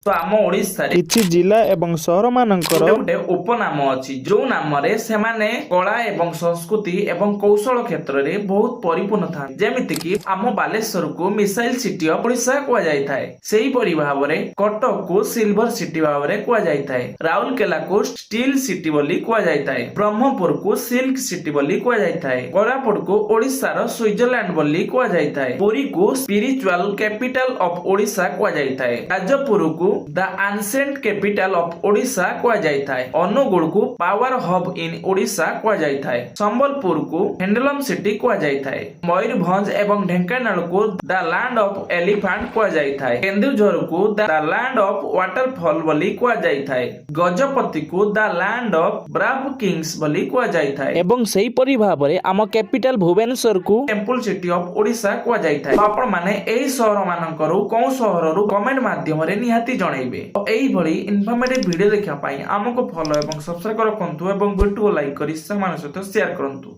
तो आम ओडिशा रे किछि जिला एवं सहर मानकर गोटे उपनाम अछि जो नाम रे सेमाने कला एवं संस्कृति एवं कौशल क्षेत्र रे बहुत परिपूर्ण था जेमिति कि आम बालेश्वर को मिसाइल सिटी ऑफ ओडिशा कुआ जाय थाए सेही परि भाबरे कटक को सिल्वर सिटी भाबरे कुआ जाय थाए राउरकेला को स्टील सिटी बोली कुआ जाय थाए ब्रह्मपुर को सिल्क सिटी बोली कुआ जाय थाए कोरापुट को ओडिशा रो स्विट्जरलैंड बोली कुआ जाय थाए पुरी को स्पिरिचुअल कैपिटल ऑफ ओडिशा कुआ जाय थाए राजपुर को the ancient capital of Odisha कुआ जाय थाए अनुगुल को पावर हब इन ओडिशा कुआ जाय थाए संबलपुर को हैंडलूम सिटी कुआ जाय थाए मयूरभंज एवं ढेंकानाल को द लैंड ऑफ एलिफेंट कुआ जाय थाए केन्दुझर को द लैंड ऑफ वाटरफॉल बोली कुआ जाय थाए गजपति को द लैंड ऑफ ब्राव किंग्स बोली कुआ जाय थाए एवं सेही परि भाबरे आम कैपिटल भुवनेश्वर को टेम्पल सिटी ऑफ ओडिशा कुआ जाय थाए आपण माने एही सहर मानकरू कोन सहररू कमेंट माध्यम रे निहाती जणाइबे एही भली इन्फॉर्मेटिव वीडियो देखिया पई हमको फॉलो एवं सब्सक्राइब करंतु एवं वीडियो को लाइक करी समान सहित शेयर करंतु।